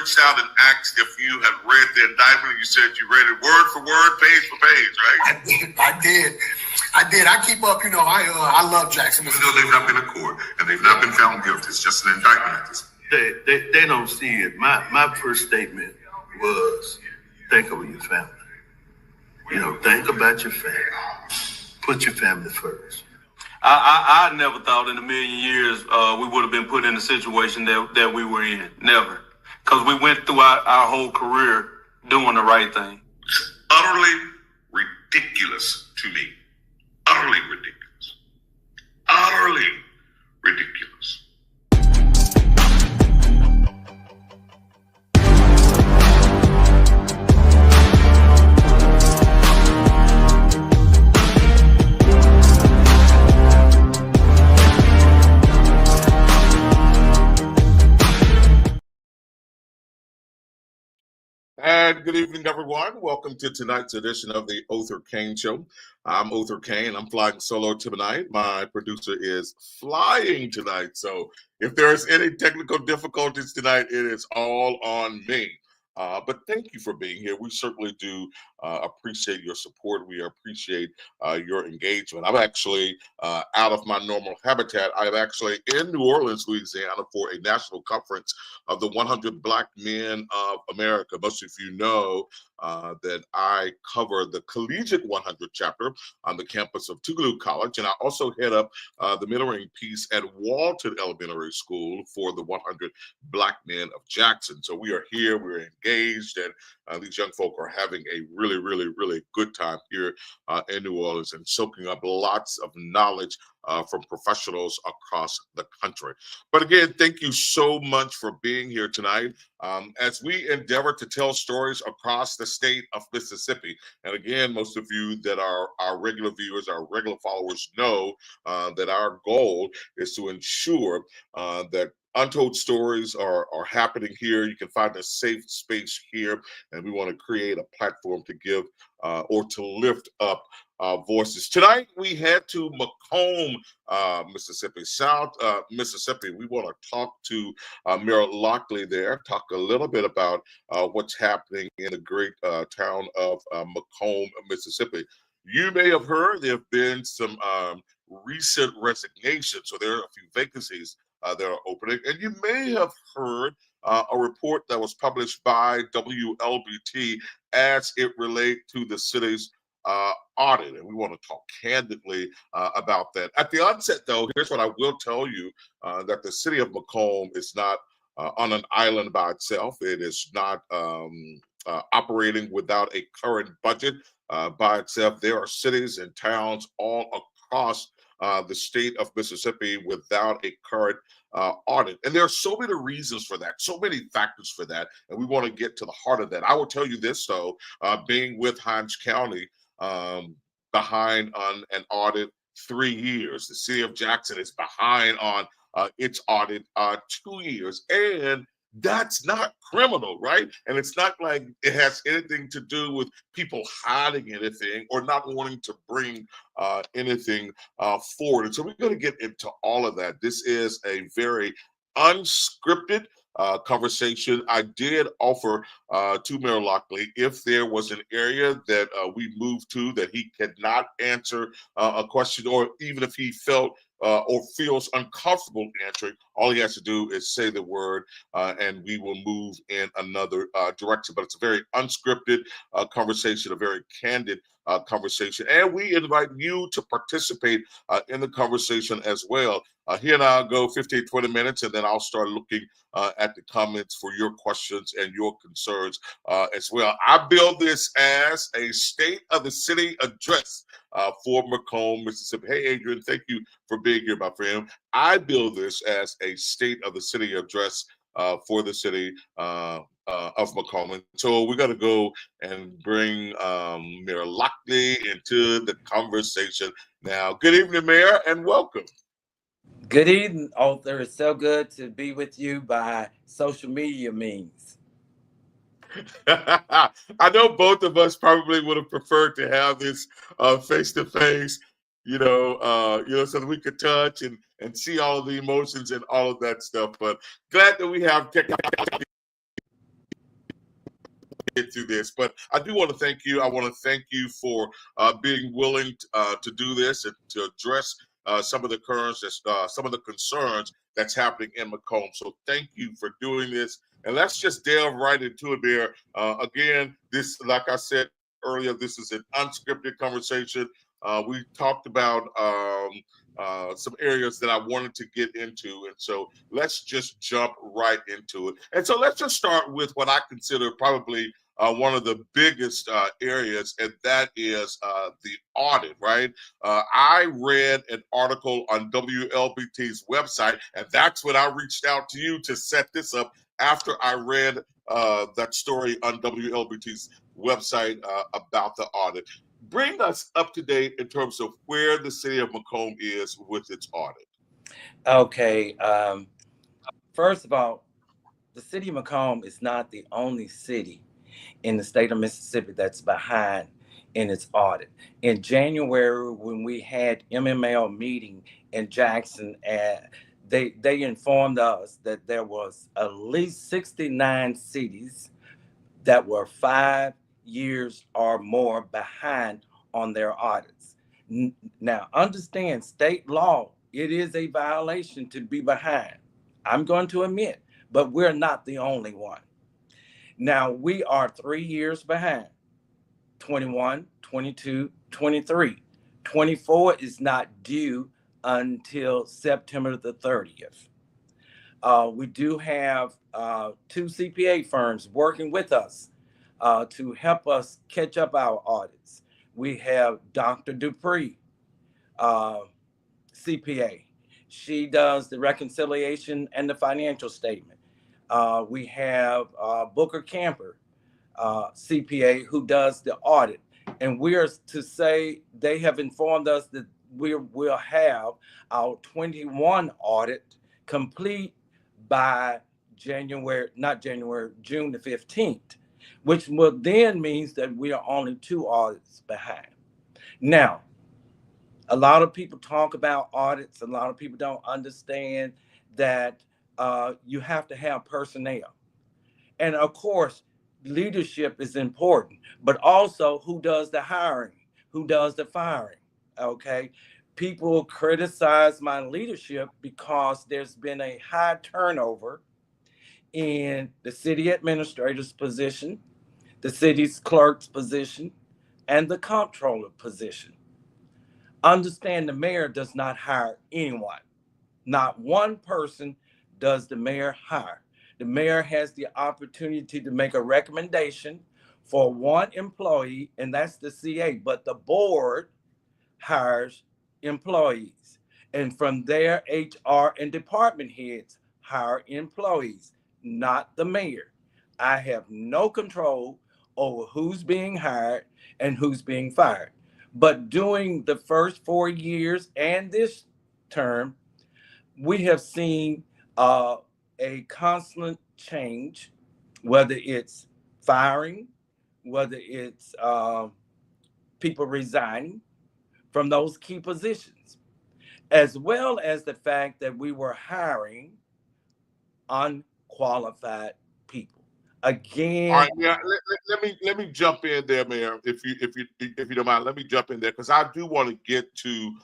reached out and asked if you had read the indictment. You said you read it word for word, page for page, right? I did. I keep up. I love Jackson. Even though they've not been in court and they've not been found guilty, it's just an indictment at this point. They don't see it. My first statement was, think of your family. Think about your family. Put your family first. I never thought in a million years we would have been put in the situation that we were in. Never. Because we went through our whole career doing the right thing. It's utterly ridiculous to me. Utterly ridiculous. Utterly ridiculous. And good evening, everyone. Welcome to tonight's edition of the Othor Cain Show. I'm Othor Cain. I'm flying solo tonight. My producer is flying tonight. So if there's any technical difficulties tonight, it is all on me. But thank you for being here. We certainly do appreciate your support. We appreciate your engagement. I'm actually out of my normal habitat. I'm actually in New Orleans, Louisiana for a national conference of the 100 Black Men of America. Most of you know that I cover the Collegiate 100 chapter on the campus of Tougaloo College, and I also head up the mentoring piece at Walton Elementary School for the 100 Black Men of Jackson. So we are here, we're engaged, and these young folk are having a really, really, really good time here in New Orleans and soaking up lots of knowledge from professionals across the country. But again, thank you so much for being here tonight as we endeavor to tell stories across the state of Mississippi. And again, most of you that are our regular viewers, our regular followers know that our goal is to ensure that untold stories are happening here. You can find a safe space here, and we want to create a platform to give or to lift up voices. Tonight, we head to McComb, Mississippi, South Mississippi. We want to talk to Mayor Lockley there, talk a little bit about what's happening in the great town of McComb, Mississippi. You may have heard there have been some recent resignations, so there are a few vacancies that are opening, and you may have heard a report that was published by WLBT as it relates to the city's audit, and we want to talk candidly about that. At the onset, though, here's what I will tell you, that the city of McComb is not on an island by itself. It is not operating without a current budget by itself. There are cities and towns all across the state of Mississippi without a current audit. And there are so many reasons for that, so many factors for that, and we want to get to the heart of that. I will tell you this, though, being with Hinds County, behind on an audit 3 years. The city of Jackson is behind on its audit 2 years, and that's not criminal, right? And it's not like it has anything to do with people hiding anything or not wanting to bring anything forward. And so we're going to get into all of that. This is a very unscripted conversation. I did offer to Mayor Lockley if there was an area that we moved to that he could not answer a question, or even if he felt or feels uncomfortable answering, all he has to do is say the word and we will move in another direction. But it's a very unscripted conversation, a very candid conversation. And we invite you to participate in the conversation as well. Here and I'll go 15, 20 minutes, and then I'll start looking at the comments for your questions and your concerns as well. I build this as a state of the city address for McComb, Mississippi. Hey, Adrian, thank you for being here, my friend. I build this as a state of the city address for the city of McComb. And so we're going to go and bring Mayor Lockley into the conversation now. Good evening, Mayor, and welcome. Good evening, Othor. It's so good to be with you by social media means. I know both of us probably would have preferred to have this face-to-face, so that we could touch and see all of the emotions and all of that stuff. But glad that we have technology get through this. But I do want to thank you. I want to thank you for being willing to do this and to address some of the some of the concerns that's happening in McComb. So thank you for doing this. And let's just delve right into it there. Again, this, like I said earlier, this is an unscripted conversation. We talked about some areas that I wanted to get into. And so let's just jump right into it. And so let's just start with what I consider probably one of the biggest areas, and that is the audit, right? I read an article on WLBT's website, and that's when I reached out to you to set this up after I read that story on WLBT's website about the audit. Bring us up to date in terms of where the city of McComb is with its audit. Okay. First of all, the city of McComb is not the only city in the state of Mississippi that's behind in its audit. In January, when we had MML meeting in Jackson, they informed us that there was at least 69 cities that were 5 years or more behind on their audits. Now, understand state law, it is a violation to be behind. I'm going to admit, but we're not the only one. Now, we are 3 years behind, 21, 22, 23. 24 is not due until September the 30th. We do have 2 CPA firms working with us to help us catch up our audits. We have Dr. Dupree, CPA. She does the reconciliation and the financial statement. We have Booker Camper, CPA, who does the audit. And we are to say they have informed us that we will have our 21 audit complete by June the 15th, which will then means that we are only 2 audits behind. Now, a lot of people talk about audits. A lot of people don't understand that you have to have personnel. And of course, leadership is important, but also who does the hiring, who does the firing, okay? People criticize my leadership because there's been a high turnover in the city administrator's position, the city's clerk's position, and the comptroller position. Understand the mayor does not hire anyone. Not one person does the mayor hire. The mayor has the opportunity to make a recommendation for one employee, and that's the CA, but the board hires employees. And from there, HR and department heads hire employees, not the mayor. I have no control over who's being hired and who's being fired. But during the first 4 years and this term, we have seen a constant change, whether it's firing, whether it's people resigning from those key positions, as well as the fact that we were hiring unqualified people. Again, all right, yeah. Let me jump in there, Mayor, if you don't mind. Let me jump in there because I do want to get to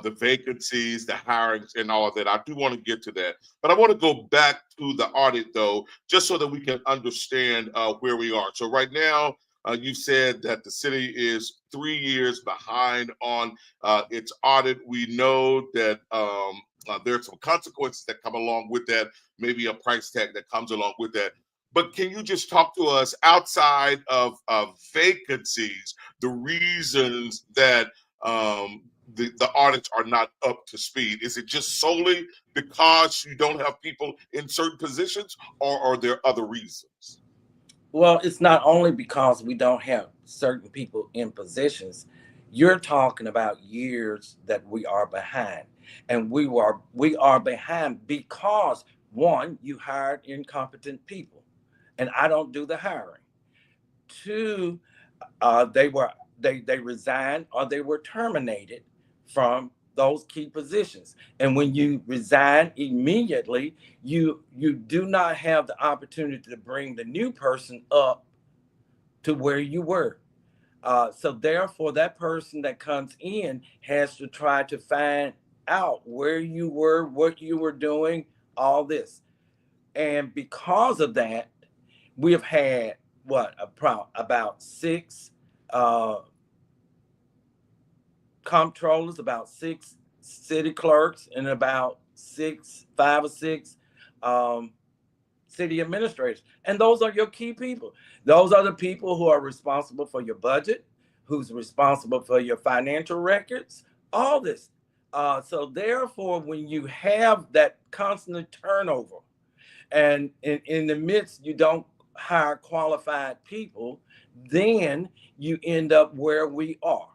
the vacancies, the hirings, and all of that. I do want to get to that, but I want to go back to the audit though, just so that we can understand where we are. So right now, you said that the city is 3 years behind on its audit. We know that there are some consequences that come along with that, maybe a price tag that comes along with that. But can you just talk to us outside of vacancies, the reasons that the audits are not up to speed? Is it just solely because you don't have people in certain positions, or are there other reasons? Well, it's not only because we don't have certain people in positions. You're talking about years that we are behind. And we are behind because, one, you hired incompetent people, and I don't do the hiring. 2, they resigned or they were terminated from those key positions. And when you resign immediately, you do not have the opportunity to bring the new person up to where you were. So therefore, that person that comes in has to try to find out where you were, what you were doing, all this. And because of that, we have had about 6 comptrollers, about 6 city clerks, and about 5 or 6 city administrators. And those are your key people. Those are the people who are responsible for your budget, who's responsible for your financial records, all this. So therefore, when you have that constant turnover, and in the midst you don't hire qualified people, then you end up where we are.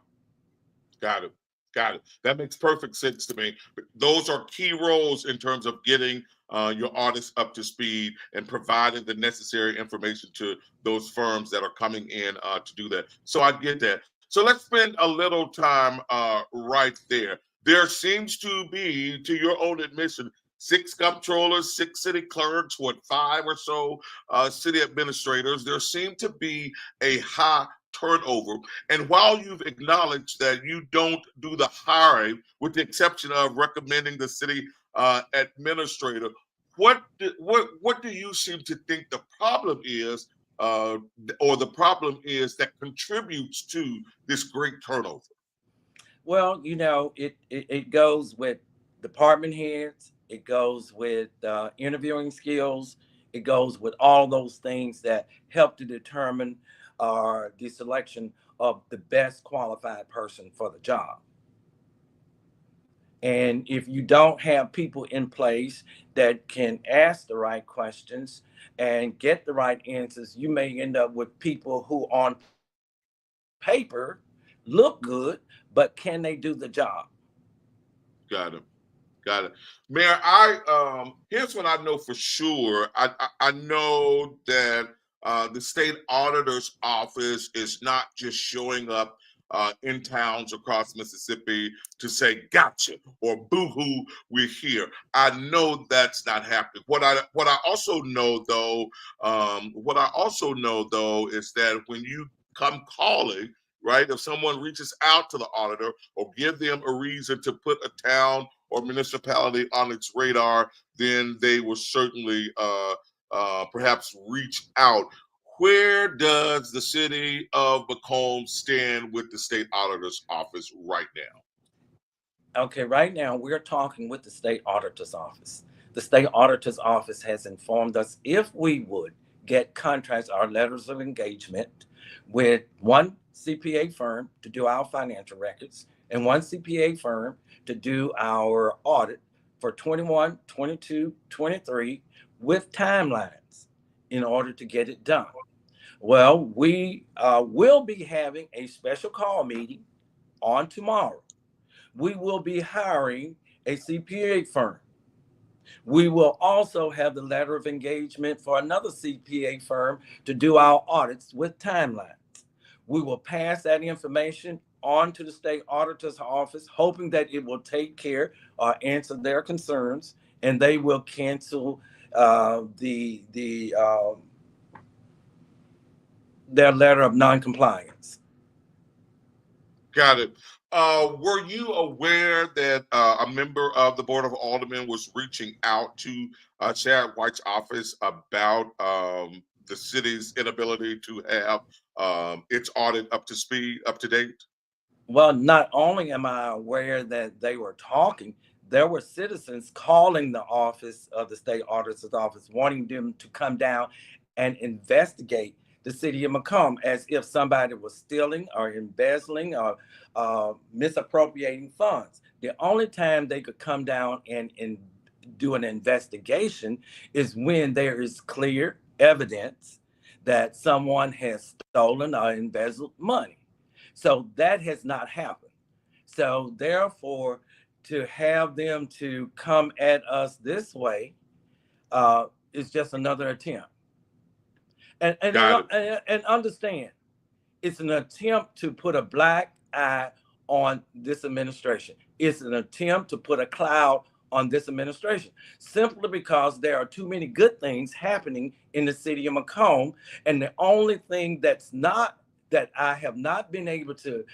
Got it. Got it. That makes perfect sense to me. Those are key roles in terms of getting your audits up to speed and providing the necessary information to those firms that are coming in to do that. So I get that. So let's spend a little time right there. There seems to be, to your own admission, 6 comptrollers, 6 city clerks, 5 or so city administrators. There seem to be a high turnover. And while you've acknowledged that you don't do the hiring, with the exception of recommending the city administrator, what do you seem to think the problem is, or the problem is that contributes to this great turnover? Well, it goes with department heads, it goes with interviewing skills, it goes with all those things that help to determine the selection of the best qualified person for the job. And if you don't have people in place that can ask the right questions and get the right answers, you may end up with people who on paper look good, but can they do the job? Got it. Got it. Mayor, here's what I know for sure. I know that the state auditor's office is not just showing up in towns across Mississippi to say gotcha or boo-hoo, we're here. I know that's not happening. What I also know though is that when you come calling, right, if someone reaches out to the auditor or give them a reason to put a town or municipality on its radar, then they will certainly perhaps reach out. Where does the city of McComb stand with the state auditor's office right now? Okay, right now we're talking with the state auditor's office. The state auditor's office has informed us if we would get contracts or letters of engagement with one CPA firm to do our financial records and one CPA firm to do our audit for 21, 22, 23 with timelines in order to get it done. Well, we will be having a special call meeting on tomorrow. We will be hiring a CPA firm. We will also have the letter of engagement for another CPA firm to do our audits with timelines. We will pass that information on to the state auditor's office, hoping that it will take care or answer their concerns, and they will cancel their letter of non-compliance. Got it. Were you aware that a member of the Board of Aldermen was reaching out to Chad White's office about the city's inability to have its audit up to date? Well, not only am I aware that they were talking, there were citizens calling the office of the state auditor's office, wanting them to come down and investigate the city of McComb as if somebody was stealing or embezzling or misappropriating funds. The only time they could come down and do an investigation is when there is clear evidence that someone has stolen or embezzled money. So that has not happened. So therefore, to have them to come at us this way is just another attempt. And understand, it's an attempt to put a black eye on this administration. It's an attempt to put a cloud on this administration, simply because there are too many good things happening in the city of McComb. And the only thing that I have not been able to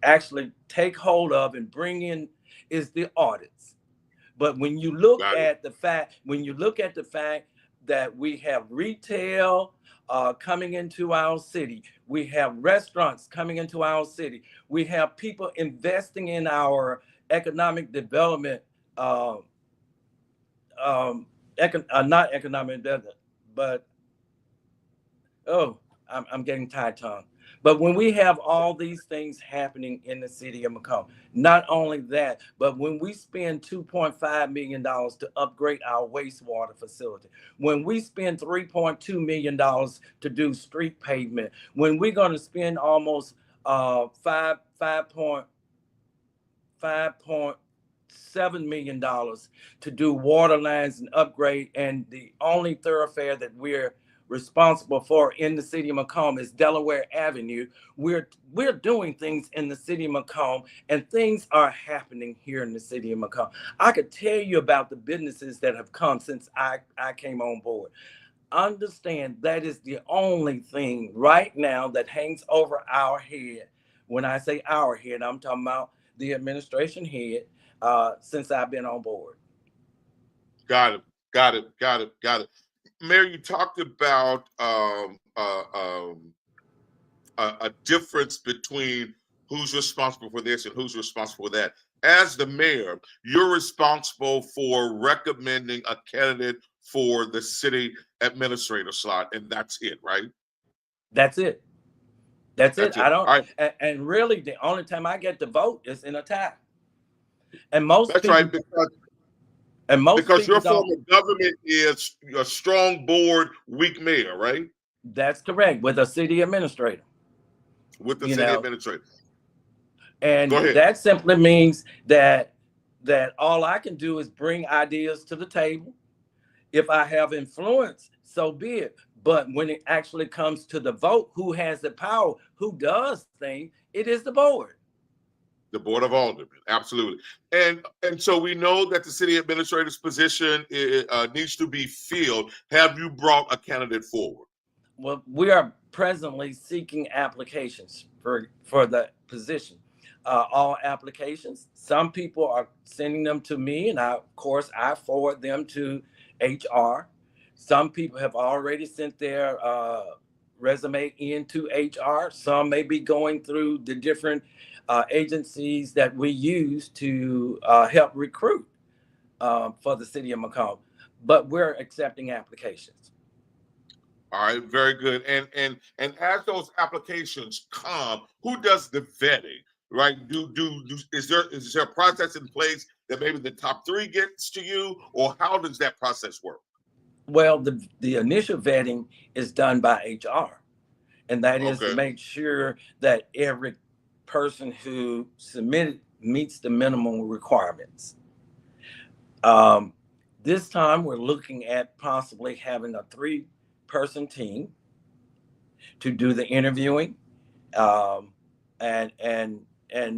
actually take hold of and bring in is the audits. But when you look at the fact, that we have retail coming into our city, we have restaurants coming into our city, we have people investing in our economic development, not economic development, but I'm getting tight-tongued. But when we have all these things happening in the city of McComb, not only that, but when we spend $2.5 million to upgrade our wastewater facility, when we spend $3.2 million to do street pavement, when we're going to spend almost $5.7 million to do water lines and upgrade, and the only thoroughfare that we're responsible for in the city of McComb is Delaware Avenue. We're doing things in the city of McComb, and things are happening here in the city of McComb. I could tell you about the businesses that have come since I came on board. Understand that is the only thing right now that hangs over our head. When I say our head, I'm talking about the administration head since I've been on board. Got it. Mayor, you talked about a difference between who's responsible for this and who's responsible for that. As the mayor, you're responsible for recommending a candidate for the city administrator slot, and that's it, right? That's it. That's it. I don't. Right. And really, the only time I get to vote is in a tie. And most that's people, right, because your form of government is a strong board, weak mayor, right? That's correct, with a city administrator. With the city administrator. And that simply means that all I can do is bring ideas to the table. If I have influence, so be it. But when it actually comes to the vote, who has the power, who does things, it is the board. The Board of Aldermen, absolutely. And so we know that the city administrator's position needs to be filled. Have you brought a candidate forward? Well, we are presently seeking applications for the position. All applications. Some people are sending them to me, and of course I forward them to HR. Some people have already sent their resume into HR. Some may be going through the different agencies that we use to help recruit for the city of McComb, but we're accepting applications. All right, very good. And as those applications come, who does the vetting? Right? Is there a process in place that maybe the top 3 gets to you, or how does that process work? Well, the initial vetting is done by HR, and that is to make sure that every person who submitted meets the minimum requirements. This time we're looking at possibly having a 3-person team to do the interviewing and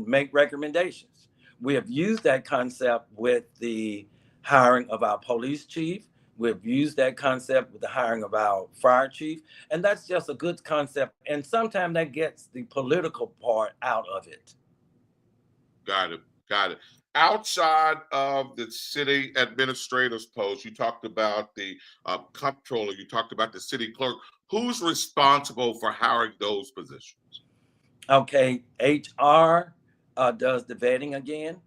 make recommendations. We have used that concept with the hiring of our police chief. We've used that concept with the hiring of our fire chief, and that's just a good concept. And sometimes that gets the political part out of it. Got it. Outside of the city administrator's post, you talked about the comptroller, you talked about the city clerk. Who's responsible for hiring those positions? Okay, HR does the vetting again,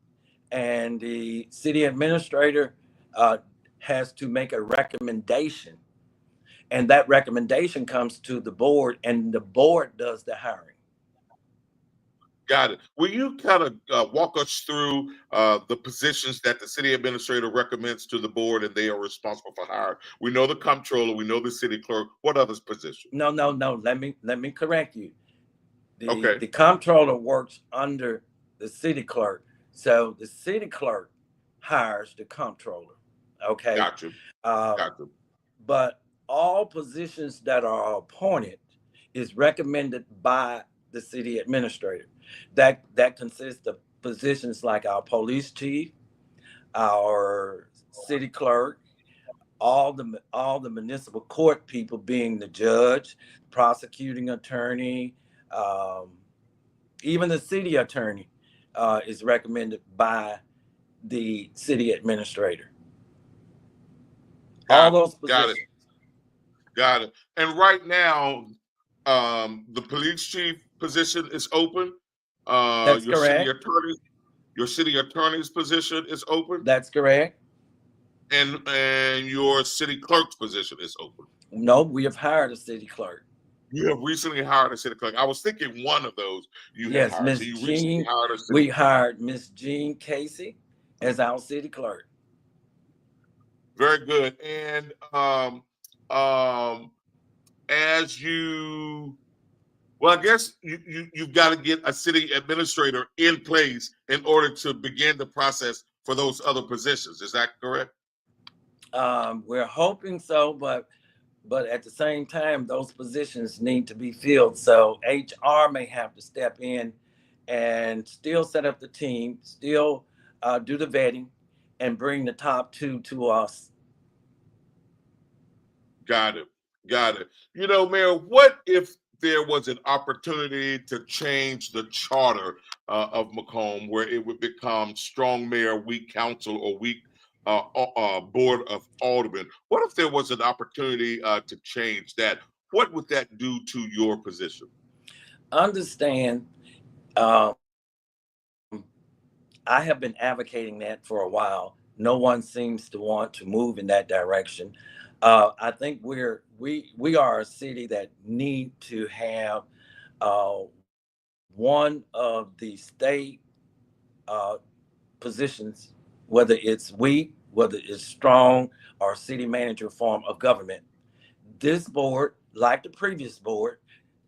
and the city administrator has to make a recommendation, and that recommendation comes to the board, and the board does the hiring. Got it. Will you kind of walk us through the positions that the city administrator recommends to the board and they are responsible for hiring? We know the comptroller, we know the city clerk. What other positions? No. Let me correct you. The comptroller works under the city clerk, so the city clerk hires the comptroller. Okay. Gotcha. But all positions that are appointed is recommended by the city administrator. That consists of positions like our police chief, our city clerk, all the municipal court people, being the judge, prosecuting attorney, even the city attorney is recommended by the city administrator. All those positions. Got it. And right now, the police chief position is open. That's Your correct. city attorney's position is open. That's correct. And your city clerk's position is open. No, we have hired a city clerk. You have recently hired a city clerk. I was thinking one of those you had hired. Miss So you Jean. recently hired a city We clerk. hired Miss Jean Casey as our city clerk. Very good. And as you, well, I guess you've got to get a city administrator in place in order to begin the process for those other positions. Is that correct? We're hoping so, but at the same time, those positions need to be filled. So HR may have to step in and still set up the team, still do the vetting, and bring the top two to us. Got it. You know, Mayor, what if there was an opportunity to change the charter of McComb, where it would become strong mayor, weak council, or weak Board of Aldermen? What if there was an opportunity to change that? What would that do to your position? Understand, I have been advocating that for a while. No one seems to want to move in that direction. I think we are a city that need to have one of the state positions, whether it's weak, whether it's strong, or city manager form of government. This board, like the previous board,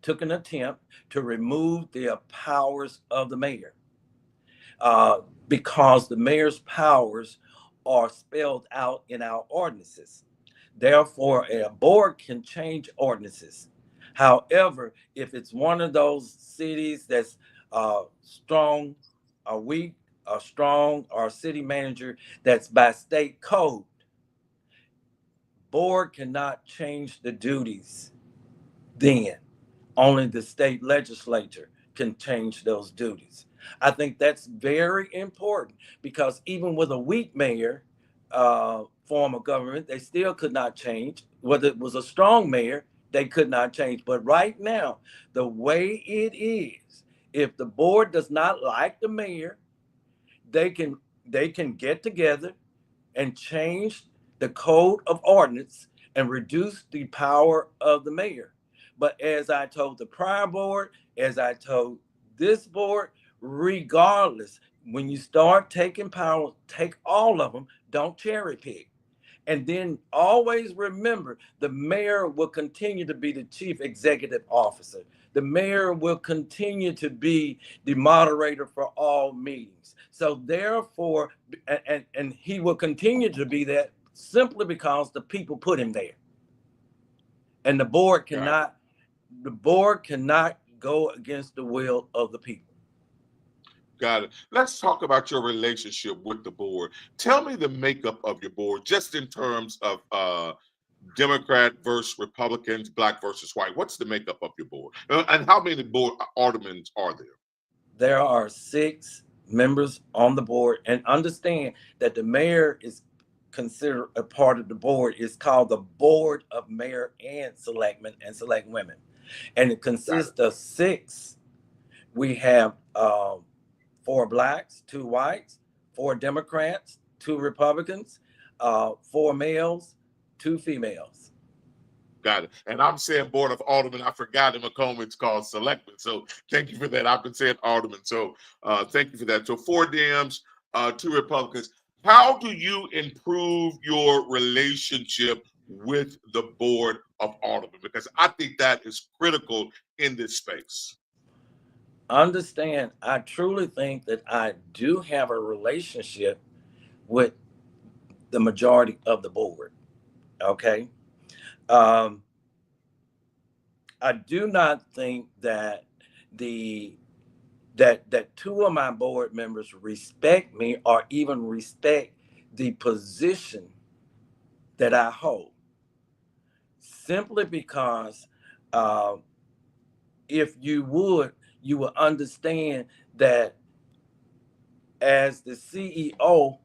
took an attempt to remove the powers of the mayor because the mayor's powers are spelled out in our ordinances. Therefore, a board can change ordinances. However, if it's one of those cities that's strong or weak or strong, or city manager that's by state code, board cannot change the duties. Then only the state legislature can change those duties. I think that's very important, because even with a weak mayor form of government, they still could not change. Whether it was a strong mayor, they could not change. But right now, the way it is, if the board does not like the mayor, they can get together and change the code of ordinance and reduce the power of the mayor. But as I told the prior board, as I told this board, regardless, when you start taking power, take all of them, don't cherry pick. And then always remember, the mayor will continue to be the chief executive officer. The mayor will continue to be the moderator for all meetings. So therefore, and he will continue to be that simply because the people put him there. And the board cannot go against the will of the people. Got it. Let's talk about your relationship with the board. Tell me the makeup of your board, just in terms of Democrat versus Republicans, black versus white. What's the makeup of your board? And how many board aldermen are there? There are 6 members on the board. And understand that the mayor is considered a part of the board. It's called the Board of Mayor and Selectmen and Select Women. And it consists of 6. We have 4 blacks, 2 whites, 4 Democrats, 2 Republicans, 4 males, 2 females. Got it. And I'm saying Board of Aldermen. I forgot in McComb it's called Selectmen. So thank you for that. I've been saying Aldermen. So thank you for that. So 4 Dems, 2 Republicans. How do you improve your relationship with the Board of Aldermen? Because I think that is critical in this space. Understand, I truly think that I do have a relationship with the majority of the board. Okay. I do not think that that 2 of my board members respect me or even respect the position that I hold, simply because if you would understand that as the CEO,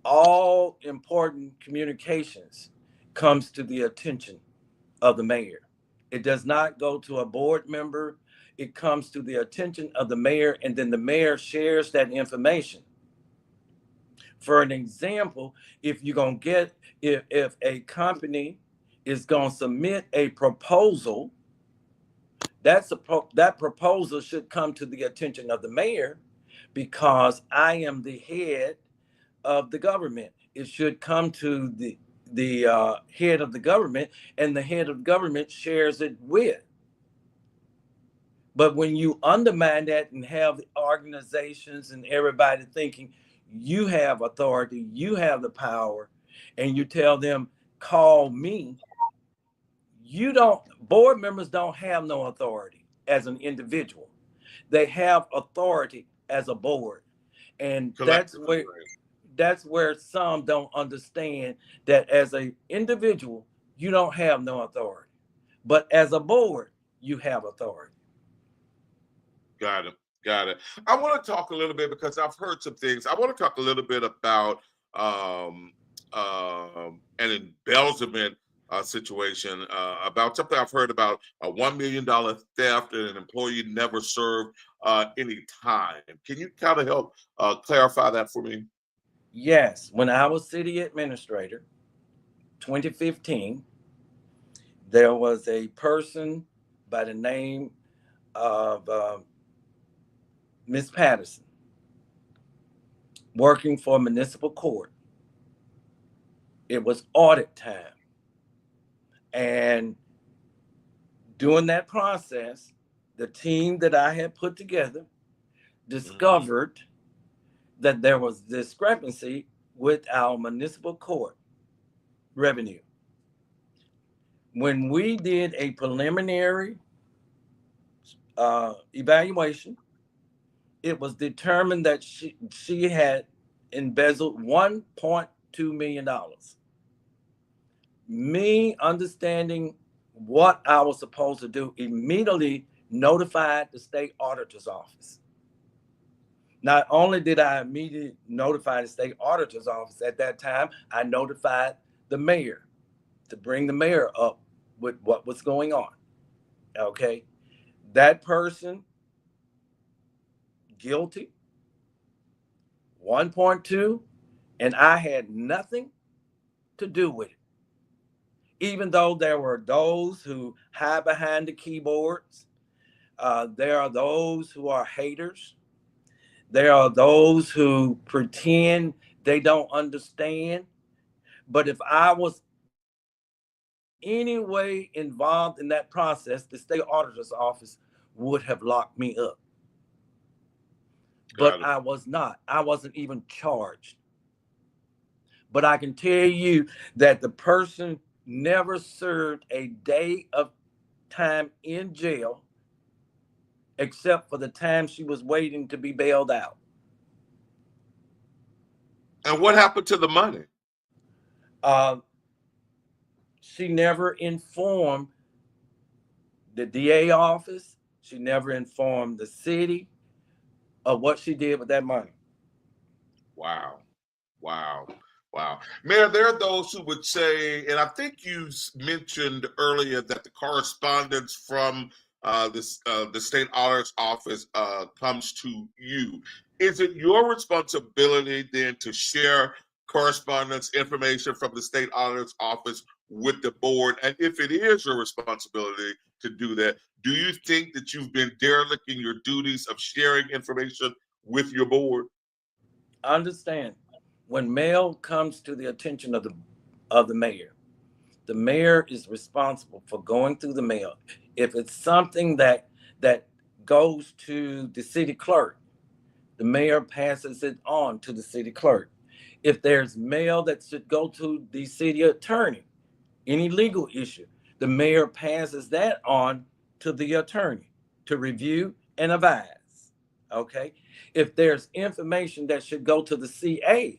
all important communications comes to the attention of the mayor. It does not go to a board member. It comes to the attention of the mayor, and then the mayor shares that information. For an example, if you're going to get, if a company is going to submit a proposal, that proposal should come to the attention of the mayor, because I am the head of the government. It should come to the head of the government, and the head of government shares it with. But when you undermine that and have the organizations and everybody thinking you have authority, you have the power, and you tell them, call me, board members don't have no authority as an individual. They have authority as a board. And that's where some don't understand that as an individual, you don't have no authority. But as a board, you have authority. Got it. I want to talk a little bit, because I've heard some things. I want to talk a little bit about an embezzlement situation, about something I've heard about a $1 million theft and an employee never served any time. Can you kind of help clarify that for me? Yes. When I was city administrator, 2015, there was a person by the name of Miss Patterson working for municipal court. It was audit time. And during that process, the team that I had put together discovered that there was discrepancy with our municipal court revenue. When we did a preliminary evaluation, it was determined that she had embezzled $1.2 million. Me understanding what I was supposed to do, immediately notified the state auditor's office. Not only did I immediately notify the state auditor's office at that time, I notified the mayor to bring the mayor up with what was going on. Okay. That person, guilty, 1.2, and I had nothing to do with it. Even though there were those who hide behind the keyboards, there are those who are haters. There are those who pretend they don't understand. But if I was any way involved in that process, the state auditor's office would have locked me up. But I was not. I wasn't even charged. But I can tell you that the person never served a day of time in jail, except for the time she was waiting to be bailed out. And what happened to the money? She never informed the DA office. She never informed the city of what she did with that money. Wow. Mayor, there are those who would say, and I think you mentioned earlier that the correspondence from the state auditor's office comes to you. Is it your responsibility then to share correspondence information from the state auditor's office with the board? And if it is your responsibility to do that, do you think that you've been derelict in your duties of sharing information with your board? Understand, when mail comes to the attention of the mayor is responsible for going through the mail. If it's something that goes to the city clerk, the mayor passes it on to the city clerk. If there's mail that should go to the city attorney, any legal issue, the mayor passes that on to the attorney to review and advise. Okay. If there's information that should go to the CA,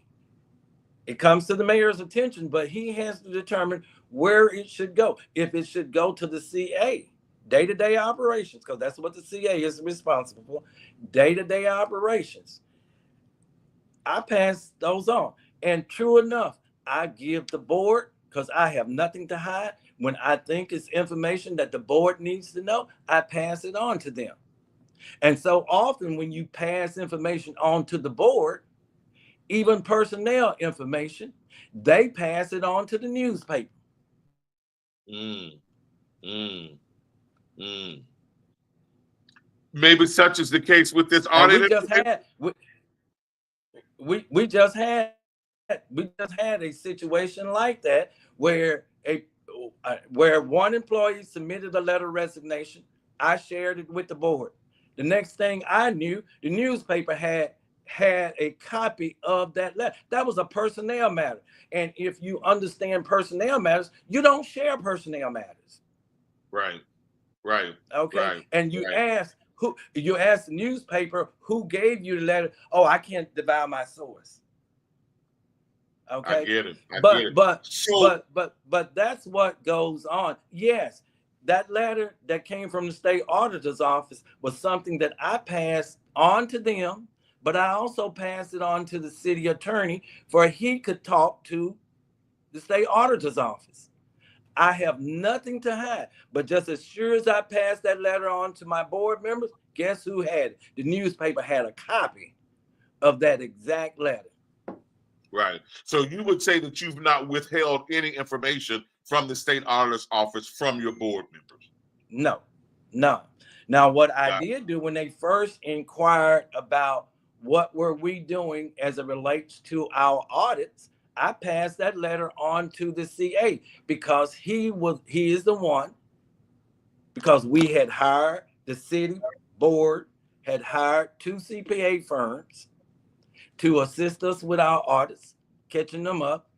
It comes to the mayor's attention, but he has to determine where it should go. If it should go to the CA, day-to-day operations, because that's what the CA is responsible for, day-to-day operations. I pass those on. And true enough, I give the board, because I have nothing to hide. When I think it's information that the board needs to know, I pass it on to them. And so often when you pass information on to the board, even personnel information, they pass it on to the newspaper. Maybe such is the case with this And audit. we just had a situation like that where one employee submitted a letter of resignation. I shared it with the board. The next thing I knew, the newspaper had a copy of that letter. That was a personnel matter. And if you understand personnel matters, you don't share personnel matters. Right. Okay. Right. And you ask the newspaper who gave you the letter. Oh, I can't divulge my source. Okay. I get it. But that's what goes on. Yes, that letter that came from the state auditor's office was something that I passed on to them, but I also passed it on to the city attorney for he could talk to the state auditor's office. I have nothing to hide, but just as sure as I passed that letter on to my board members, guess who had it? The newspaper had a copy of that exact letter. Right. So you would say that you've not withheld any information from the state auditor's office from your board members? No. Now, what I did do when they first inquired about what were we doing as it relates to our audits, I passed that letter on to the CA because he is the one, because we had hired, the city board had hired 2 CPA firms to assist us with our audits, catching them up.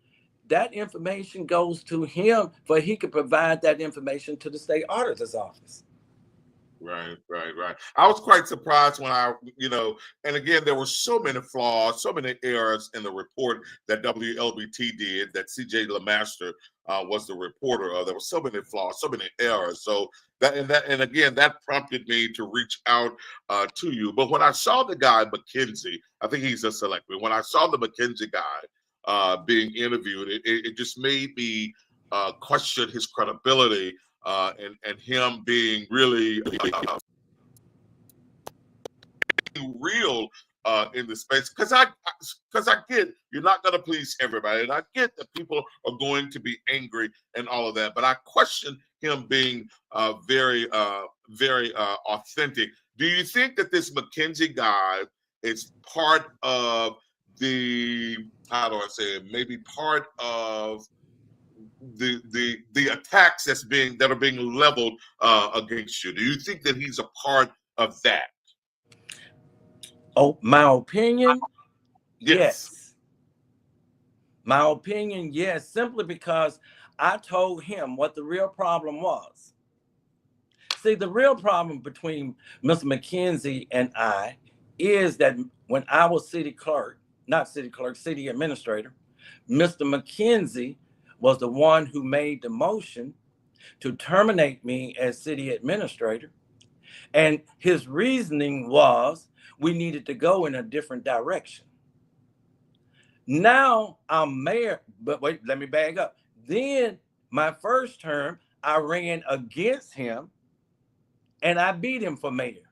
That information goes to him for he could provide that information to the state auditor's office. Right. I was quite surprised when and again, there were so many flaws, so many errors in the report that WLBT did, that CJ LeMaster was the reporter of. There were so many flaws, so many errors. So that prompted me to reach out to you. But when I saw the guy, McKenzie, I think he's a selectman. When I saw the McKenzie guy being interviewed, it just made me question his credibility. And him being really real in the space, because I get you're not going to please everybody, and I get that people are going to be angry and all of that, but I question him being very authentic. Do you think that this McKenzie guy is part of the, how do I say it, maybe part of the attacks that are being leveled against you? Do you think that he's a part of that? Oh, my opinion, yes. My opinion, yes, simply because I told him what the real problem was. See, the real problem between Mr. McKenzie and I is that when I was city administrator, Mr. McKenzie was the one who made the motion to terminate me as city administrator. And his reasoning was we needed to go in a different direction. Now I'm mayor, but wait, let me back up. Then my first term, I ran against him and I beat him for mayor.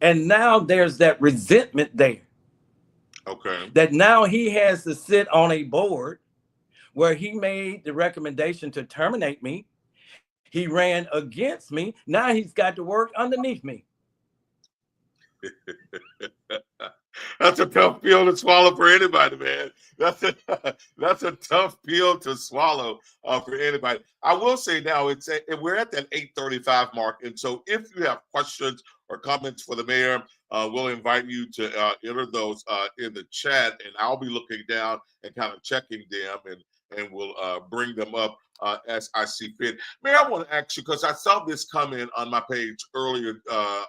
And now there's that resentment there. Okay. That now he has to sit on a board where he made the recommendation to terminate me. He ran against me. Now he's got to work underneath me. That's a tough pill to swallow for anybody, man. That's a tough pill to swallow for anybody. I will say now we're at that 8:35 mark, and so if you have questions or comments for the mayor, we'll invite you to enter those in the chat, and I'll be looking down and kind of checking them, and we'll bring them up as I see fit. Mayor, I want to ask you, because I saw this comment on my page earlier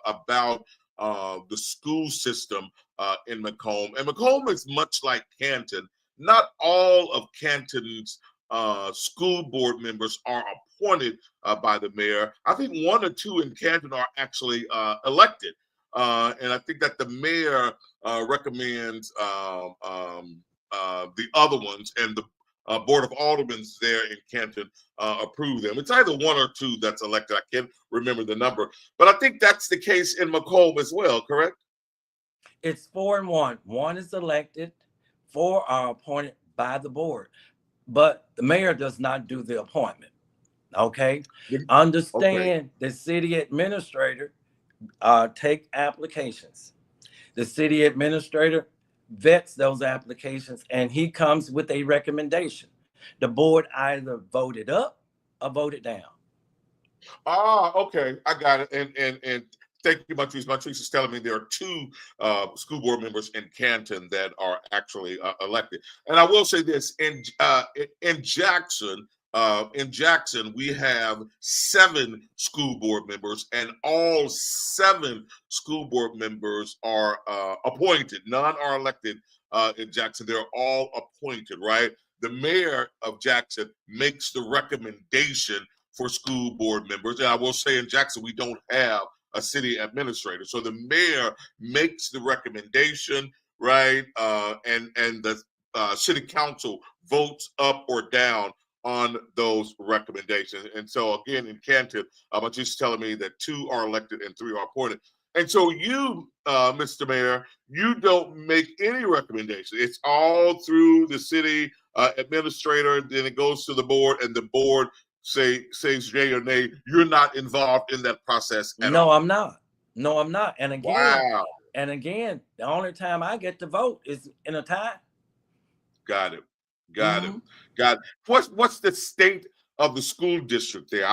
about the school system in McComb. And McComb is much like Canton. Not all of Canton's school board members are appointed by the mayor. I think 1 or 2 in Canton are actually elected. And I think that the mayor recommends the other ones, and the Board of Aldermen there in Canton approve them. It's either 1 or 2 that's elected. I can't remember the number, but I think that's the case in McComb as well, correct? It's 4 and 1. 1 is elected, 4 are appointed by the board, but the mayor does not do the appointment. Okay. Understand the city administrator take applications. The city administrator vets those applications and he comes with a recommendation. The board either voted up or voted down. Okay, I got it. And thank you, Montrese. Montrese is telling me there are 2 school board members in Canton that are actually elected. And I will say this: in Jackson, we have 7 school board members, and all 7 school board members are appointed. None are elected in Jackson. They're all appointed, right? The mayor of Jackson makes the recommendation for school board members. And I will say in Jackson, we don't have a city administrator. So the mayor makes the recommendation, right? And the city council votes up or down on those recommendations. And so again, in Canton, I'm just telling me that 2 are elected and 3 are appointed. And so you, Mr. Mayor, you don't make any recommendation. It's all through the city administrator, then it goes to the board, and the board says yay or nay. You're not involved in that process at all. I'm not. No, I'm not. And again, wow. And again, the only time I get to vote is in a tie. Got it. Got it. What's the state of the school district there?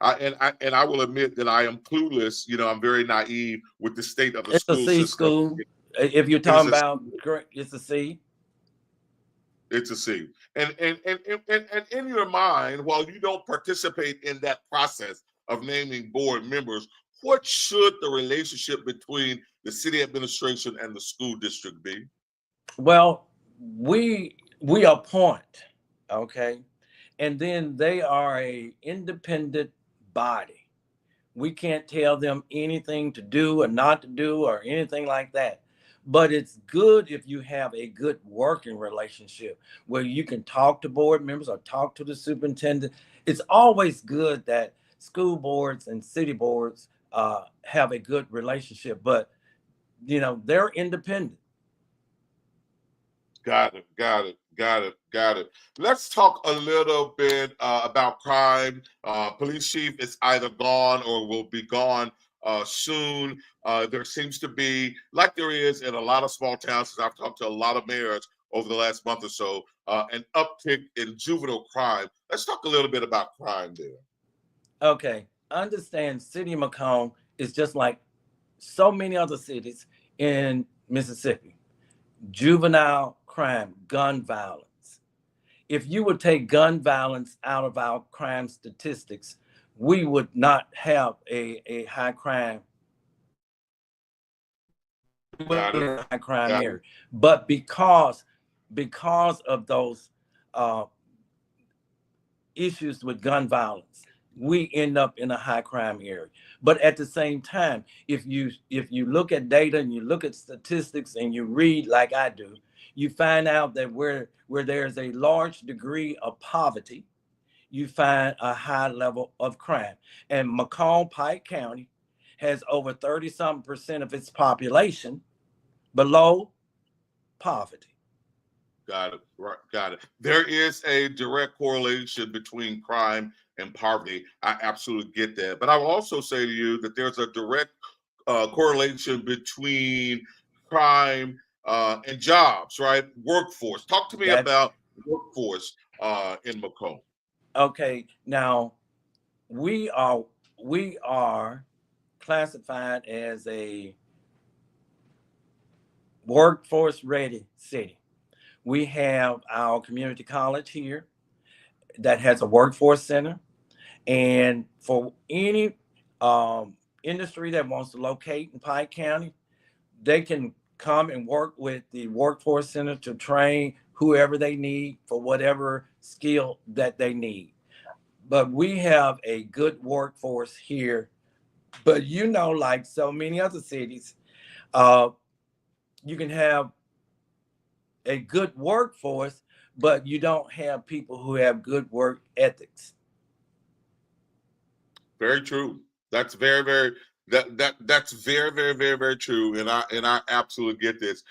I will admit that I am clueless. You know, I'm very naive with the state of the school system. It's a C school. If you're talking about, it's a C. It's a C. And in your mind, while you don't participate in that process of naming board members, what should the relationship between the city administration and the school district be? Well, we appoint, okay, and then they are a independent body. We can't tell them anything to do or not to do or anything like that. But it's good if you have a good working relationship where you can talk to board members or talk to the superintendent. It's always good that school boards and city boards have a good relationship, but you know, they're independent. Got it. Let's talk a little bit about crime. Police chief is either gone or will be gone soon. There seems to be, like there is in a lot of small towns, I've talked to a lot of mayors over the last month or so, an uptick in juvenile crime. Let's talk a little bit about crime there. Okay, understand City of McComb is just like so many other cities in Mississippi. Juvenile crime, gun violence. If you would take gun violence out of our crime statistics, we would not have a high crime area. But because of those issues with gun violence, we end up in a high crime area. But at the same time, if you look at data and you look at statistics and you read like I do, you find out that where there's a large degree of poverty, you find a high level of crime. And Macomb-Pike County has over 30-something% of its population below poverty. Got it. Right. Got it. There is a direct correlation between crime and poverty. I absolutely get that. But I will also say to you that there's a direct correlation between crime and jobs, right? Workforce. Talk to me about workforce in Macomb. Okay, now we are classified as a workforce ready city. We have our community college here that has a workforce center, and for any industry that wants to locate in Pike County, they can come and work with the workforce center to train whoever they need for whatever skill that they need. But we have a good workforce here. But like so many other cities, you can have a good workforce, but you don't have people who have good work ethics. Very true. That's that's very true, and I absolutely get this.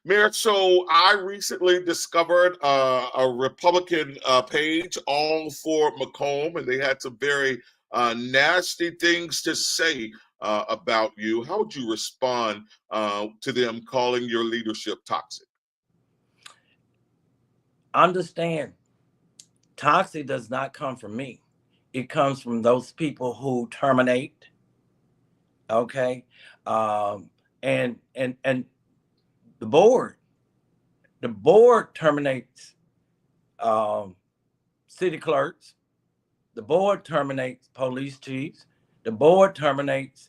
Mayor, so I recently discovered a Republican page all for McComb, and they had some very nasty things to say about you. How would you respond to them calling your leadership toxic? Understand, toxic does not come from me. It comes from those people who terminate. Okay, and the board terminates city clerks. The board terminates police chiefs. The board terminates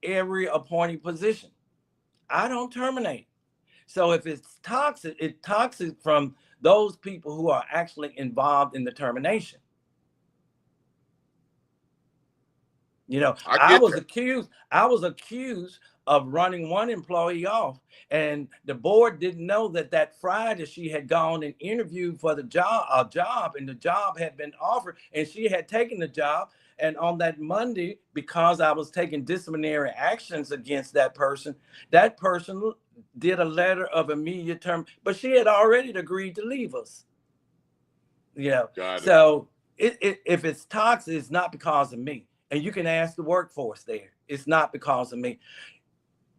every appointing position. I don't terminate. So if it's toxic from those people who are actually involved in the termination. I was accused of running one employee off, and the board didn't know that Friday she had gone and interviewed for a job, and the job had been offered, and she had taken the job. And on that Monday, because I was taking disciplinary actions against that person did a letter of immediate term, but she had already agreed to leave us. So if it's toxic, it's not because of me. And you can ask the workforce there. It's not because of me.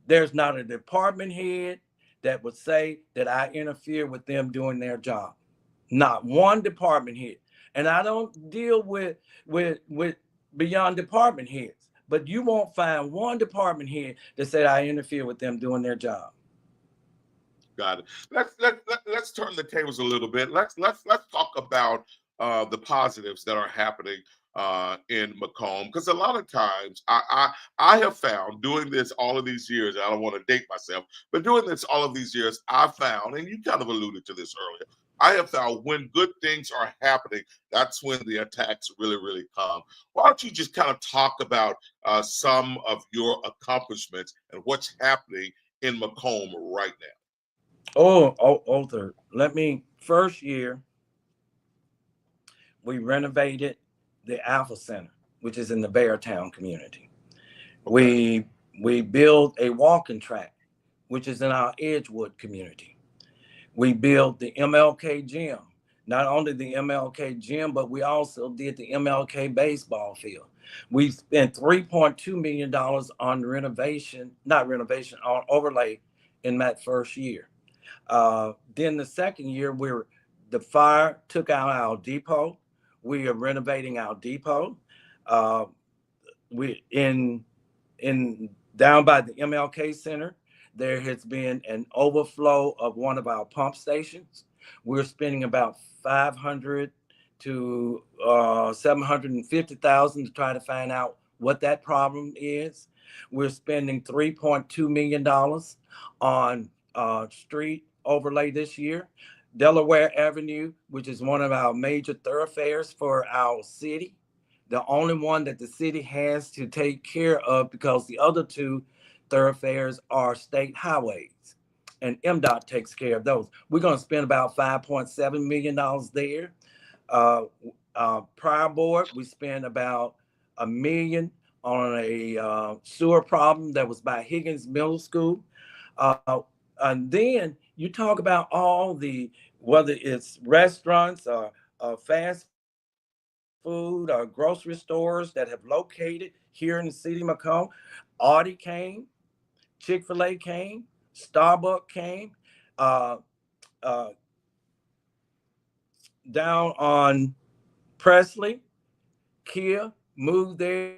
There's not a department head that would say that I interfere with them doing their job. Not one department head. And I don't deal with beyond department heads. But you won't find one department head that said I interfere with them doing their job. Got it. Let's turn the tables a little bit. Let's talk about the positives that are happening in McComb, because a lot of times I have found doing this all of these years, I don't want to date myself, but doing this all of these years, I found, and you kind of alluded to this earlier, I have found when good things are happening, that's when the attacks really come. Why don't you just kind of talk about some of your accomplishments and what's happening in McComb right now? Othor, first year, we renovated the Alpha Center, which is in the Beartown community. Okay. We built a walking track, which is in our Edgewood community. We built the MLK gym, not only the MLK gym, but we also did the MLK baseball field. We spent $3.2 million on on overlay in that first year. Then the second year, the fire took out our depot. We are renovating our depot. Down by the MLK Center, there has been an overflow of one of our pump stations. We're spending about $500,000 to $750,000 to try to find out what that problem is. We're spending $3.2 million on street overlay this year. Delaware Avenue, which is one of our major thoroughfares for our city, the only one that the city has to take care of, because the other two thoroughfares are state highways, and MDOT takes care of those. We're going to spend about $5.7 million there. Prior board, we spent about $1 million on a sewer problem that was by Higgins Middle School. And then you talk about whether it's restaurants or fast food or grocery stores that have located here in the city of McComb. Othor Cain, Chick-fil-A came, Starbucks came, down on Presley, Kia moved there,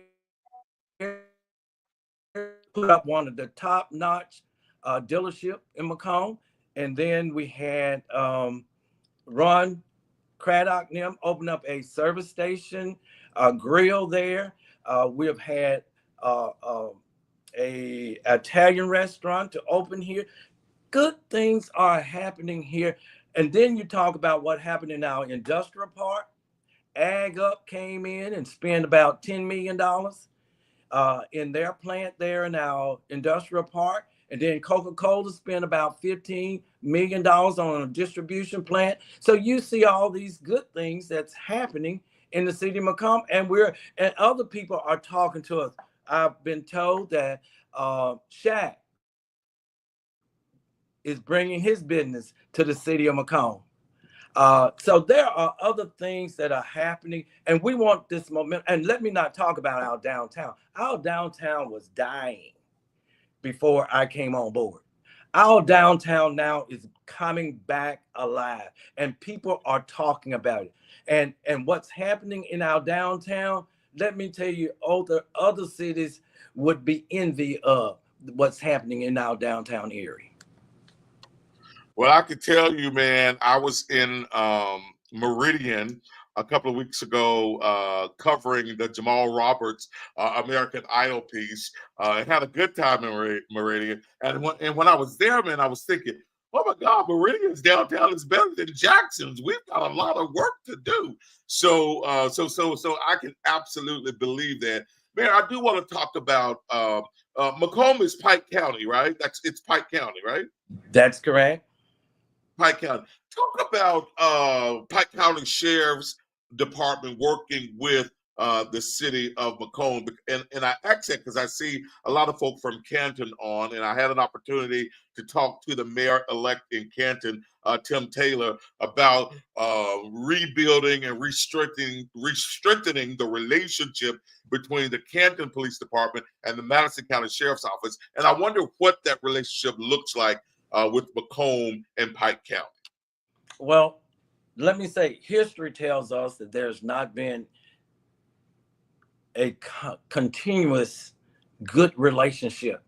put up one of the top-notch dealership in McComb. And then we had Ron Craddock and them open up a service station, a grill there. We have had a Italian restaurant to open here. Good things are happening here. And then you talk about what happened in our industrial park. Ag Up came in and spent about $10 million in their plant there in our industrial park. And then Coca-Cola spent about $15 million on a distribution plant. So you see all these good things that's happening in the city of Macomb, and other people are talking to us. I've been told that Shaq is bringing his business to the city of Macomb. So there are other things that are happening, and we want this momentum. And let me not talk about our downtown. Our downtown was dying before I came on board. Our downtown now is coming back alive, and people are talking about it. And what's happening in our downtown, let me tell you, other cities would be envy of what's happening in our downtown area. Well, I could tell you, man, I was in Meridian a couple of weeks ago covering the Jamal Roberts American Idol piece. And had a good time in Meridian. And when I was there, man, I was thinking, oh my God, Meridian's downtown is better than Jackson's. We've got a lot of work to do. So I can absolutely believe that. Man, I do want to talk about Macomb is Pike County, right? It's Pike County, right? That's correct. Pike County. Talk about Pike County Sheriff's Department working with the city of Macomb. And I ask that because I see a lot of folk from Canton on, and I had an opportunity to talk to the mayor-elect in Canton, Tim Taylor, about rebuilding and strengthening the relationship between the Canton Police Department and the Madison County Sheriff's Office. And I wonder what that relationship looks like with Macomb and Pike County. Well, let me say, history tells us that there's not been a continuous good relationship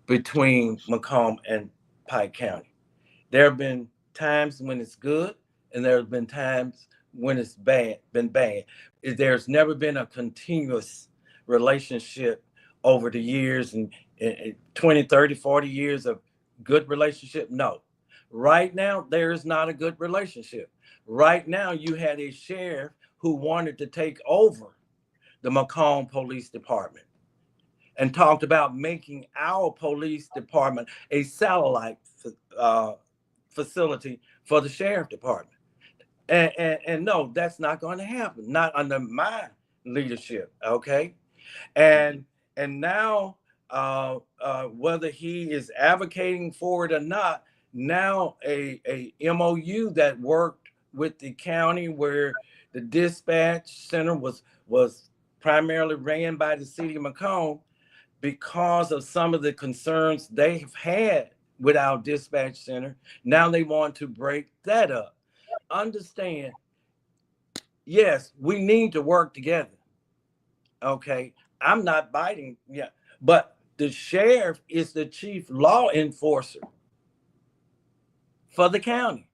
between Macomb and Pike County. There have been times when it's good, and there have been times when it's been bad. There's never been a continuous relationship over the years, and 20, 30, 40 years of good relationship. No. Right now, there is not a good relationship. Right now, you had a sheriff who wanted to take over the Macomb Police Department and talked about making our police department a satellite facility for the sheriff department. And no, that's not going to happen, not under my leadership, okay? And now, whether he is advocating for it or not, now a MOU that worked with the county, where the dispatch center was primarily ran by the city of Macomb, because of some of the concerns they've had with our dispatch center. Now they want to break that up. Understand, yes, we need to work together. Okay, I'm not biting, yeah, but the sheriff is the chief law enforcer for the county,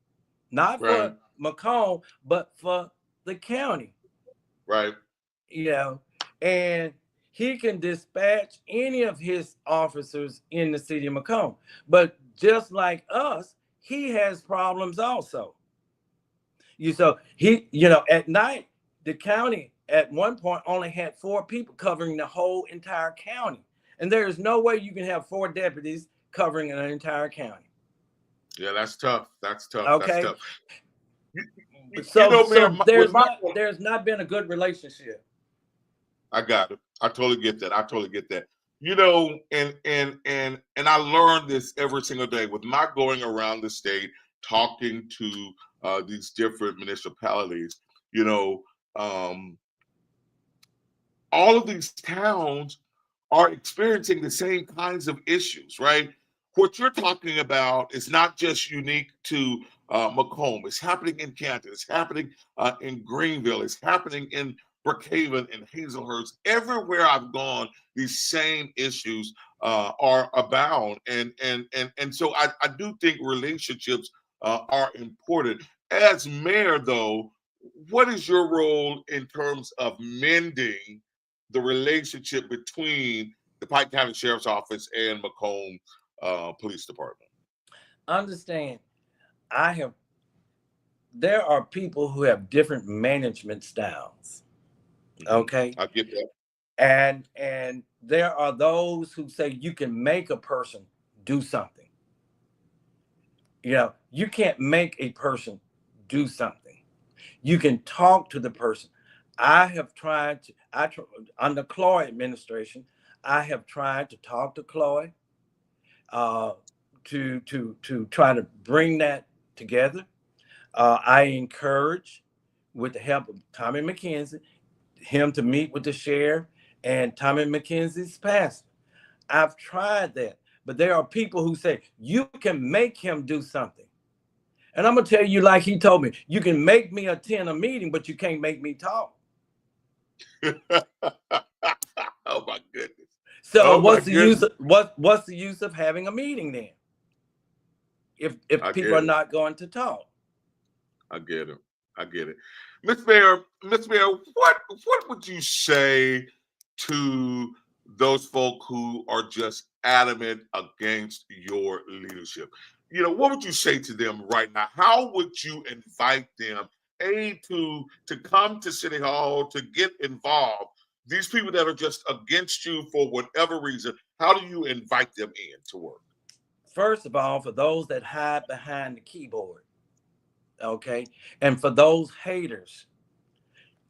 not for Macomb, but for the county. Right. You know, and he can dispatch any of his officers in the city of Macomb. But just like us, he has problems also. At night, the county at one point only had 4 people covering the whole entire county. And there is no way you can have 4 deputies covering an entire county. Yeah, that's tough. That's tough. Okay. That's tough. There's not been a good relationship. I got it. I totally get that. You know, and I learned this every single day with my going around the state, talking to these different municipalities. You know, all of these towns are experiencing the same kinds of issues, right? What you're talking about is not just unique to Macomb. It's happening in Canton. It's happening in Greenville. It's happening in Brookhaven and Hazelhurst. Everywhere I've gone, these same issues are abound. And so I do think relationships are important. As mayor, though, what is your role in terms of mending the relationship between the Pike County Sheriff's Office and McComb Police Department? Understand, there are people who have different management styles. Okay. I get that. And there are those who say you can make a person do something. You know, you can't make a person do something. You can talk to the person. I have tried to, under Chloe administration, I have tried to talk to Chloe to try to bring that together. I encourage, with the help of Tommy McKenzie, him to meet with the sheriff and Tommy McKenzie's pastor. I've tried that, but there are people who say you can make him do something. And I'm gonna tell you, like he told me, you can make me attend a meeting, but you can't make me talk. Oh my goodness. So what's the use of having a meeting then? If people are not going to talk. I get it. I get it. Miss Mayor, what would you say to those folk who are just adamant against your leadership? You know, what would you say to them right now? How would you invite them, to come to City Hall, to get involved? These people that are just against you for whatever reason, how do you invite them in to work? First of all, for those that hide behind the keyboard, okay? And for those haters,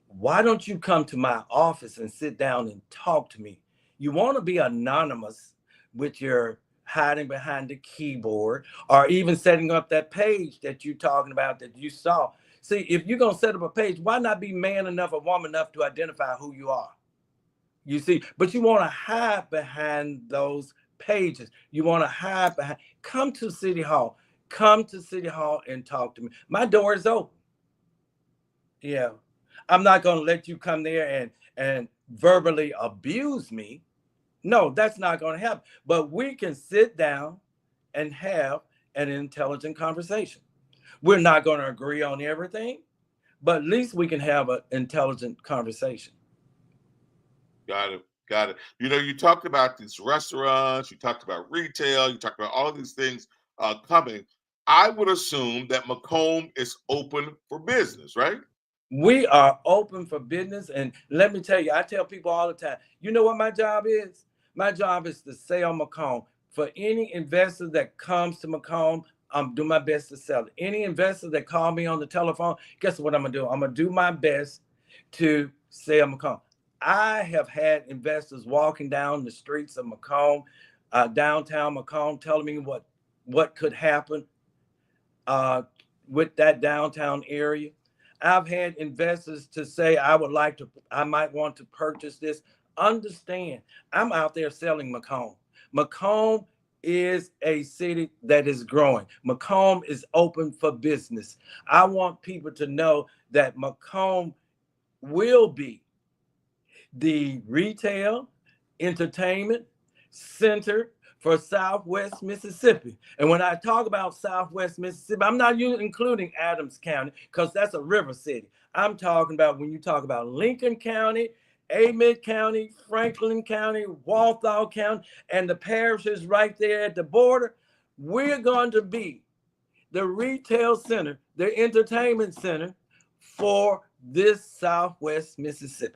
why don't you come to my office and sit down and talk to me? You want to be anonymous with your hiding behind the keyboard, or even setting up that page that you're talking about that you saw. See, if you're going to set up a page, why not be man enough or woman enough to identify who you are? You see, but you want to hide behind those pages. You want to hide behind. Come to City Hall. Come to City Hall and talk to me. My door is open. Yeah. I'm not going to let you come there and verbally abuse me. No, that's not going to happen. But we can sit down and have an intelligent conversation. We're not going to agree on everything, but at least we can have an intelligent conversation. Got it. Got it. You know, you talked about these restaurants, you talked about retail, you talked about all of these things coming. I would assume that McComb is open for business, right? We are open for business. And let me tell you, I tell people all the time, you know what my job is? My job is to sell McComb. For any investor that comes to McComb, I'm doing my best to sell it. Any investor that call me on the telephone, guess what I'm going to do? I'm going to do my best to sell McComb. I have had investors walking down the streets of McComb, downtown McComb, telling me what could happen with that downtown area. I've had investors to say, I might want to purchase this. Understand, I'm out there selling McComb. McComb is a city that is growing. McComb is open for business. I want people to know that McComb will be the retail entertainment center for Southwest Mississippi. And when I talk about Southwest Mississippi, I'm not including Adams County because that's a river city. I'm talking about when you talk about Lincoln County, Amite County, Franklin County, Walthall County, and the parishes right there at the border. We're going to be the retail center, the entertainment center for this Southwest Mississippi.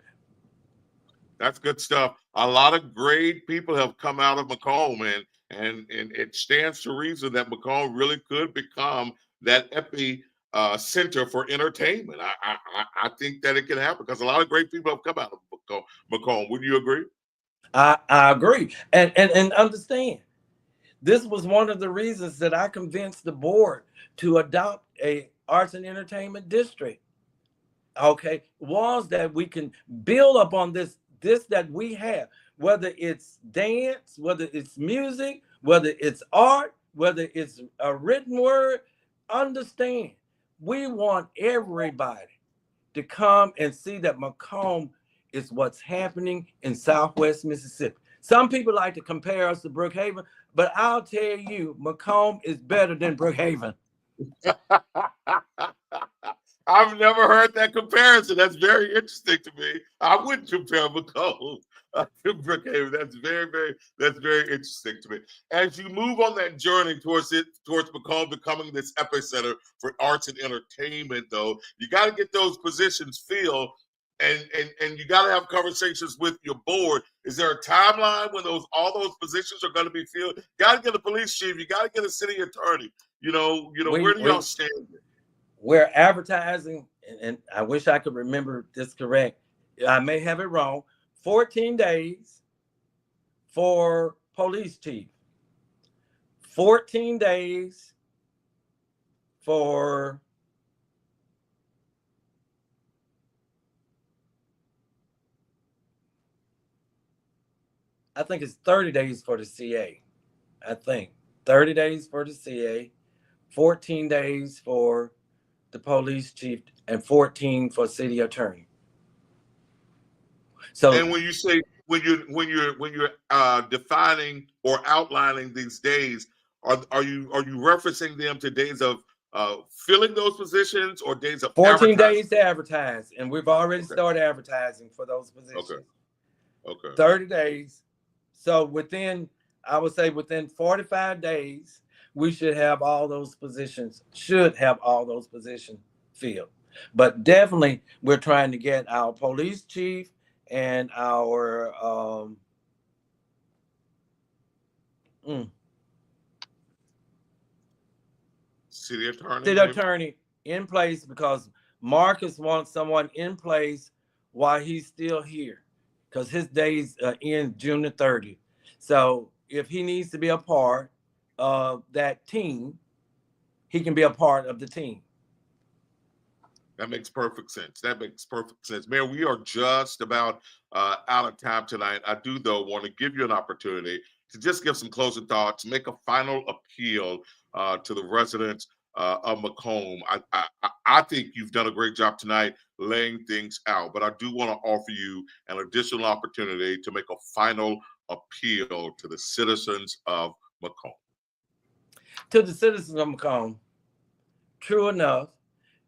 That's good stuff. A lot of great people have come out of McComb, and it stands to reason that McComb really could become that center for entertainment. I think that it can happen because a lot of great people have come out of McComb. Would you agree? I agree. And understand, this was one of the reasons that I convinced the board to adopt a arts and entertainment district. Okay, was that we can build upon this that we have, whether it's dance, whether it's music, whether it's art, whether it's a written word. Understand, we want everybody to come and see that McComb is what's happening in Southwest Mississippi. Some people like to compare us to Brookhaven, but I'll tell you, McComb is better than Brookhaven. I've never heard that comparison. That's very interesting to me. I wouldn't compare McComb Okay, that's very interesting to me. As you move on that journey towards Macomb becoming this epicenter for arts and entertainment, though, you got to get those positions filled, and you got to have conversations with your board. Is there a timeline when all those positions are going to be filled? Got to get a police chief. You got to get a city attorney. Where do y'all stand? We're advertising, and I wish I could remember this correct. I may have it wrong. 14 days for police chief. 14 days for I think it's 30 days for the CA. I think 30 days for the CA, 14 days for the police chief, and 14 for city attorney. So, and when you say when you're defining or outlining these days, are you referencing them to days of filling those positions or days of 14 days to advertise, and we've already started advertising for those positions. Okay. 30 days. So I would say within 45 days, we should have all those positions filled. But definitely, we're trying to get our police chief and our city attorney in place, because Marcus wants someone in place while he's still here, because his days end June the 30th. So if he needs to be a part of that team, he can be a part of the team. That makes perfect sense. Mayor, we are just about out of time tonight. I do, though, want to give you an opportunity to just give some closing thoughts, make a final appeal to the residents of Macomb. I think you've done a great job tonight laying things out, but I do want to offer you an additional opportunity to make a final appeal to the citizens of Macomb. To the citizens of Macomb, true enough,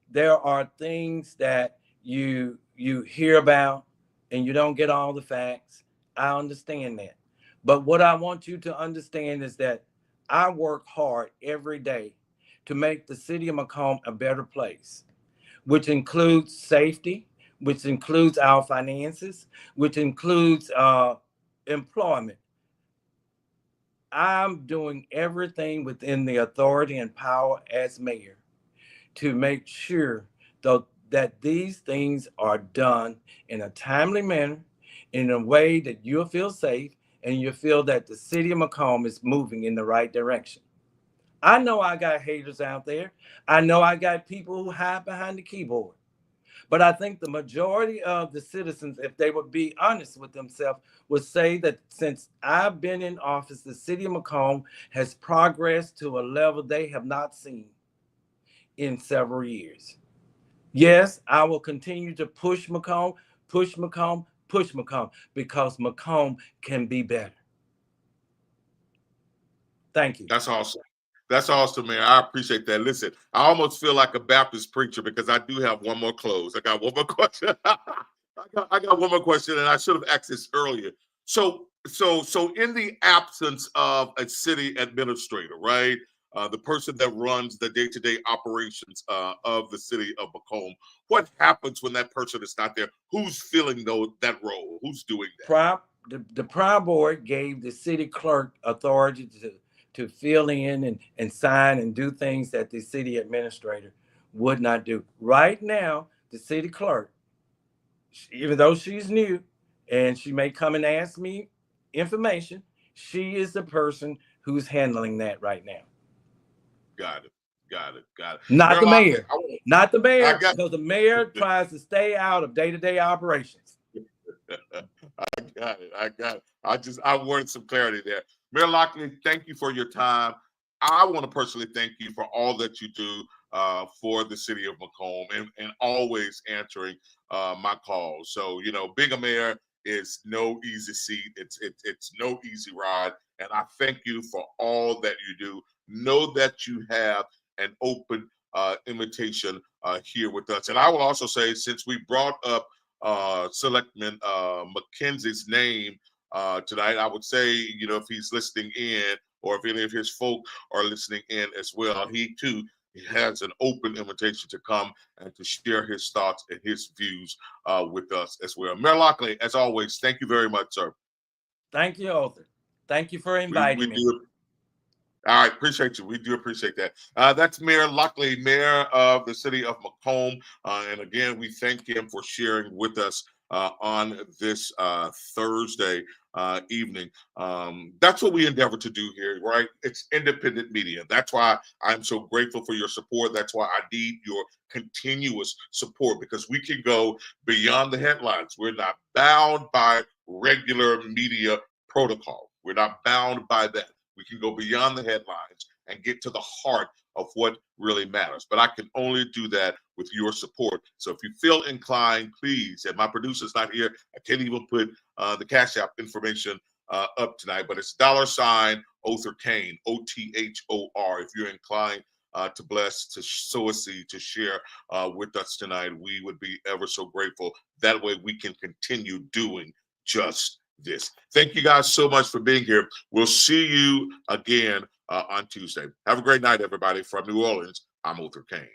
there are things that you hear about and you don't get all the facts. I understand that. But what I want you to understand is that I work hard every day to make the city of Macomb a better place, which includes safety, which includes our finances, which includes employment. I'm doing everything within the authority and power as mayor to make sure that these things are done in a timely manner, in a way that you'll feel safe and you feel that the city of Macomb is moving in the right direction. I know I got haters out there. I know I got people who hide behind the keyboard. But I think the majority of the citizens, if they would be honest with themselves, would say that since I've been in office, the city of Macomb has progressed to a level they have not seen in several years. Yes, I will continue to push Macomb, because Macomb can be better. Thank you. That's awesome, Mayor. I appreciate that. Listen, I almost feel like a Baptist preacher because I do have one more close. I got one more question. I got one more question, and I should have asked this earlier. So in the absence of a city administrator, right? The person that runs the day-to-day operations of the city of Macomb, what happens when that person is not there? Who's filling that role? Who's doing that? The prior board gave the city clerk authority to fill in and sign and do things that the city administrator would not do. Right now, the city clerk, even though she's new and she may come and ask me information, she is the person who's handling that right now. Got it. Not the mayor. Not the mayor, because the mayor tries to stay out of day-to-day operations. I got it. I wanted some clarity there. Mayor Lockley, thank you for your time. I want to personally thank you for all that you do for the city of Macomb and always answering my calls. So, being a mayor is no easy seat. It's no easy ride. And I thank you for all that you do. Know that you have an open invitation here with us. And I will also say, since we brought up Selectman McKenzie's name tonight. I would say, you know, if he's listening in, or if any of his folk are listening in as well, he too has an open invitation to come and to share his thoughts and his views with us as well. Mayor Lockley, as always, thank you very much, sir. Thank you, Othor. Thank you for inviting me. All right, appreciate you. We do appreciate that. That's Mayor Lockley, Mayor of the city of McComb. And again, we thank him for sharing with us on this Thursday evening. That's what we endeavor to do here, right? It's independent media. That's why I'm so grateful for your support. That's why I need your continuous support, because we can go beyond the headlines. We're not bound by regular media protocol. We're not bound by that. We can go beyond the headlines and get to the heart of what really matters. But I can only do that with your support. So if you feel inclined, please, and my producer's not here, I can't even put the Cash App information up tonight, but it's $ Othor Cain, OTHOR. If you're inclined to bless, to sow a seed, to share with us tonight, we would be ever so grateful. That way we can continue doing just this. Thank you guys so much for being here. We'll see you again on Tuesday. Have a great night, everybody. From New Orleans, I'm Othor Cain.